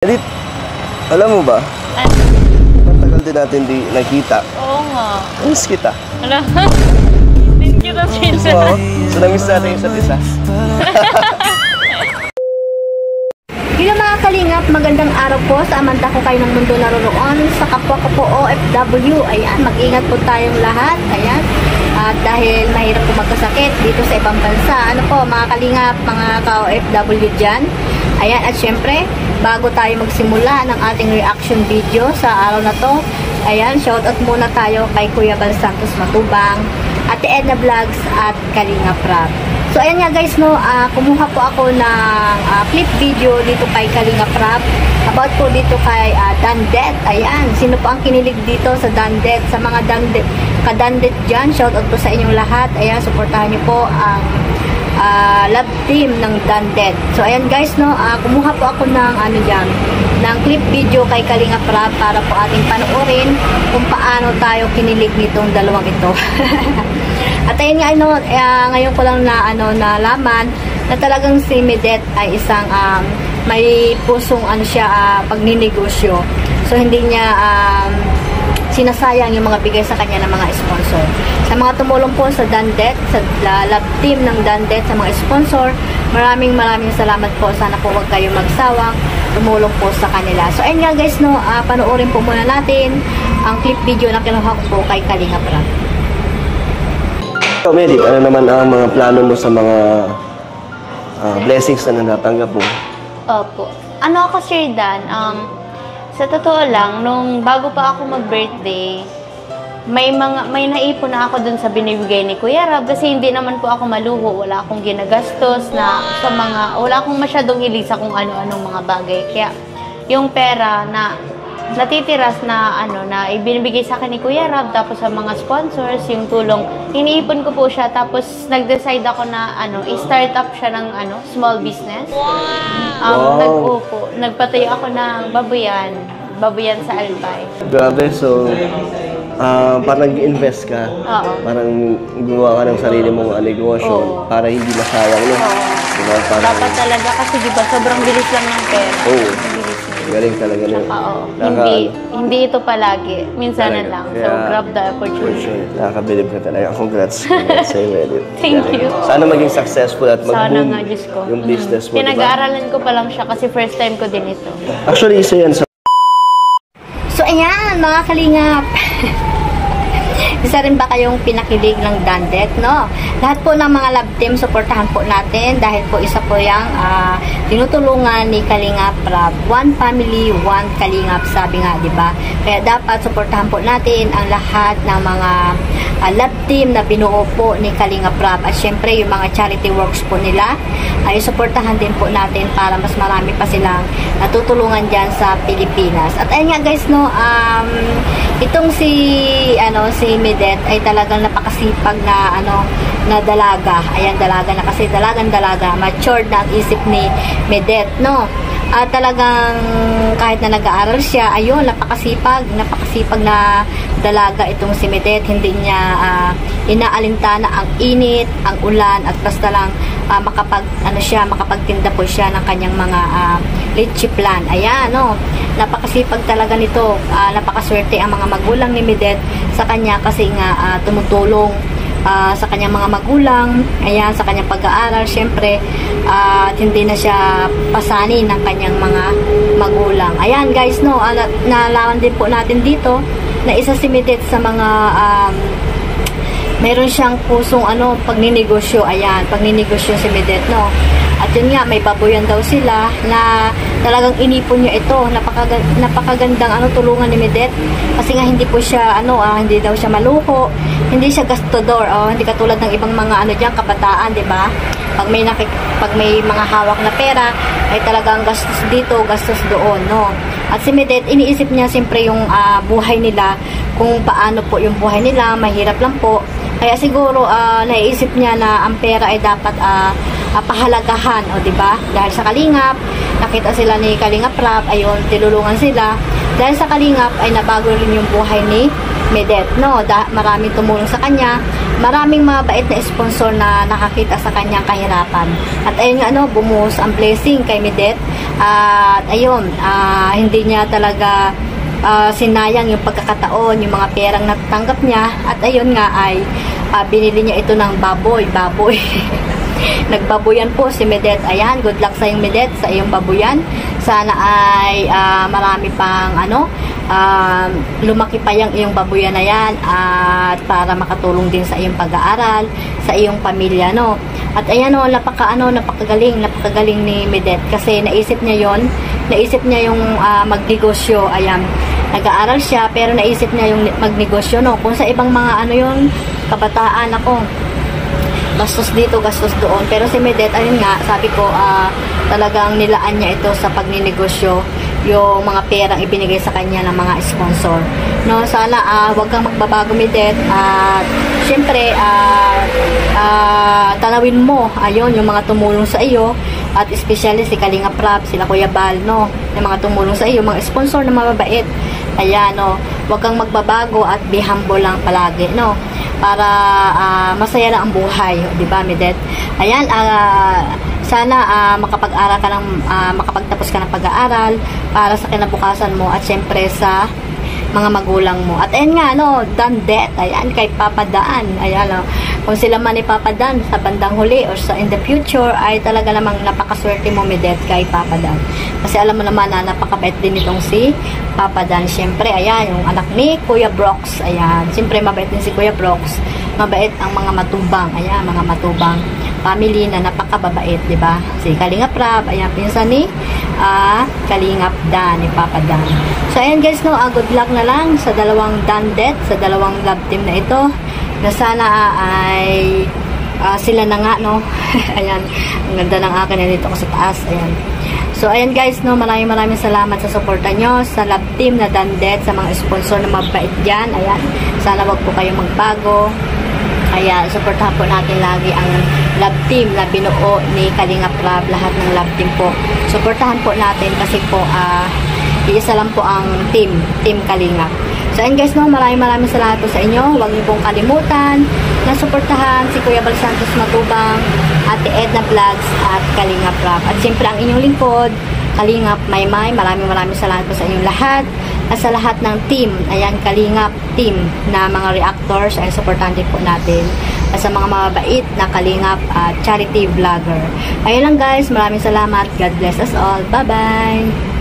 Edith, alam mo ba? Matagal din natin di nakita. Oo nga. Miss kita. Alam, din kita sila. Wow. So, na-miss natin yung isa't isa. Hello mga kalingap, magandang araw po sa amanta ko kayo ng mundo naroon sa kapwa ko po OFW. Ayan, mag-ingat po tayong lahat. Ayan. At dahil mahirap po magkasakit dito sa ibang bansa. Ano po mga kalingap, mga ka-OFW dyan. Ayan, at syempre, bago tayo magsimula ng ating reaction video sa araw na to, ayan, shoutout muna tayo kay Kuya Bal Santos Matubang, Ate Edna Vlogs at Kalinga Prab. So ayan nga guys, no, kumuha po ako ng clip video dito kay Kalinga Prab about po dito kay Dandet. Ayan, sino po ang kinilig dito sa Dandet? Sa mga ka-Dandet dyan, shoutout po sa inyong lahat. Ayan, supportahan niyo po ang love team ng Dandet. So ayan guys, no, kumuha po ako ng ng clip video kay Kalinga Prab para po ating panoorin kung paano tayo kinilig nitong dalawang ito. At ayun nga, ngayon ko lang nalaman na talagang si Medet ay isang may pusong pagninegosyo. So hindi niya sinasayang yung mga bigay sa kanya ng mga sponsor. Sa mga tumulong po sa Dandet, sa love team ng Dandet, sa mga sponsor, maraming salamat po. Sana po wag kayo magsawang tumulong po sa kanila. So ayun nga guys, no, panoorin po muna natin ang clip video na kinuha ko po kay Kalinga Prab. So, Medit, ano naman ang mga plano mo sa mga blessings na natatanggap mo? Opo. Ano ako, Sir Dan, sa totoo lang, nung bago pa ako mag-birthday, may naipon na ako dun sa binibigay ni Kuya Rab kasi hindi naman po ako maluho. Wala akong ginagastos wala akong masyadong ilisa kung ano-anong mga bagay. Kaya, yung pera na natitiras na ibinibigay sa akin ni Kuya Rab, tapos sa mga sponsors, yung tulong, iniipon ko po siya, tapos nag-decide ako na i-start up siya ng small business. Wow! Nagpatayo ako ng babuyan sa Albay. Grabe, so parang nag-invest ka. Oo. Parang gumawa ka ng sarili mong negosyo para hindi masayang, no? Diba, dapat talaga kasi diba sobrang bilis lang ng pera. Oo. Galing talaga nyo. Hindi ito palagi. Minsan na lang. So, grab the opportunity. Nakakabilib ka talaga. Congrats. Congrats sa'yo, Edith. Thank you. Sana maging successful at mag-boom yung business mo. Pinag-aaralan ko pa lang siya kasi first time ko din ito. Actually, isa yan sa... So ayan, mga kalingap. Isa rin ba kayong pinakilig ng Dandet, no? Lahat po ng mga love team, supportahan po natin dahil po isa po yung tinutulungan ni Kalinga Prab. One family, one Kalingap, sabi nga, di ba? Kaya dapat supportahan po natin ang lahat ng mga love team na binuo po ni Kalinga Prab. At syempre, yung mga charity works po nila, ay supportahan din po natin para mas marami pa silang natutulungan dyan sa Pilipinas. At ayun nga guys, no, itong si Medet ay talagang napakasipag na na dalaga. Ayan, dalaga na kasi dalaga, matured na ang isip ni Medet, no? At talagang kahit na nag-aaral siya, ayun, napakasipag na dalaga itong si Medet. Hindi niya inaalintana ang init, ang ulan, at basta lang makapagtinda po siya ng kanyang mga leche plan. Ayan, no? Napakasipag talaga nito. Napakaswerte ang mga magulang ni Medet sa kanya kasi nga tumutulong sa kanyang mga magulang, ayan, sa kanyang pag-aaral, syempre, at hindi na siya pasanin ng kanyang mga magulang. Ayan guys, no, nalaman din po natin dito na isa si Medet sa mga mayroon siyang pusong pagninegosyo. Ayan, pagninegosyo si Medet, no. At yun nga, may babuyan daw sila na talagang inipon niya ito. Napakagandang tulungan ni Medet. Kasi nga hindi po siya, hindi daw siya maluho. Hindi siya gastador. Hindi katulad ng ibang mga dyan, kabataan, di ba? Pag may mga hawak na pera, ay talagang gastos dito, gastos doon, no? At si Medet, iniisip niya siyempre yung buhay nila, kung paano po yung buhay nila, mahirap lang po. Kaya siguro, naiisip niya na ang pera ay dapat pahalagahan, di ba? Dahil sa Kalingap, nakita sila ni Kalinga Prab, ayun, tinulungan sila. Dahil sa Kalingap ay nabago rin yung buhay ni Medet, no? Maraming tumulong sa kanya, maraming mabait na sponsor na nakakita sa kanyang kahirapan. At ayun nga, no, bumuhos ang blessing kay Medet. At ayun, hindi niya talaga sinayang yung pagkakataon, yung mga perang natatanggap niya. At ayun nga ay binili niya ito ng baboy. Nagbabuyan po si Medet. Ayan, good luck sa iyong Medet, sa iyong babuyan. Sana ay marami pang lumaki pa yung iyong babuyan na yan, at para makatulong din sa iyong pag-aaral, sa iyong pamilya, no. At ayan, no, napakagaling ni Medet, kasi naisip niya yung magnegosyo. Ayan, nag-aaral siya pero naisip niya yung magnegosyo, no. Kung sa ibang mga kabataan, gastos dito, gastos doon. Pero si Medet, ayun nga, sabi ko, talagang nilaan niya ito sa pagninegosyo, yung mga perang ibinigay sa kanya ng mga sponsor. No, sana wag kang magbabago, Medet. Syempre, tanawin mo, ayun, yung mga tumulong sa iyo, at especially si Kalinga Prab, sila Kuya Bal, no, yung mga tumulong sa iyo, mga sponsor na mababait. Ayan, no, wag kang magbabago at be humble lang palagi, no, para masaya lang ang buhay, di ba, Medet? Ayan, sana makapag-aral ka makapagtapos ka ng pag-aaral para sa kinabukasan mo, at syempre sa mga magulang mo. At ayan nga, no, Dan Det, ayan, kay Papa Dan. Ayan, no, kung sila man ni Papa Dan sa bandang huli or in the future, ay talaga namang napakaswerte mo, Medet, kay Papa Dan. Kasi alam mo naman na napakabait din itong si Papa Dan. Siyempre, ayan, yung anak ni Kuya Brox. Ayan, siyempre mabait din si Kuya Brox. Mabait ang mga matubang. Ayan, mga matubang family na napakababait, di ba? Si Kalinga Prab, ayan, pinsan ni Kalinga Dan, ni Papa Dan. So, ayan guys, no, good luck na lang sa dalawang Dan Det, sa dalawang love team na ito, na sana ay sila na nga, no. Ayan, ang ganda ng akin, dito ko sa taas. Ayan. So, ayan guys, no, maraming salamat sa suporta nyo sa love team na Dan Det, sa mga sponsor na mabait dyan. Ayan, sana wag po kayong magbago. Kaya, supportahan po natin lagi ang love team na binuo ni Kalinga Prab, lahat ng love team po. Supportahan po natin kasi po, iisa lang po ang team Kalinga. So, ayan guys, no, maraming salamat po sa inyo. Huwag niyo pong kalimutan na supportahan si Kuya Bal Santos Matubang, Ate Edna Vlogs, at Kalinga Prab. At siyempre, ang inyong lingkod, Kalingap Maymay. Maraming salamat po sa inyong lahat. At sa lahat ng team, ayan, Kalingap team na mga reactors, ay supportahan din po natin. At sa mga mababait na Kalingap charity vlogger. Ayun lang guys, maraming salamat. God bless us all. Bye-bye!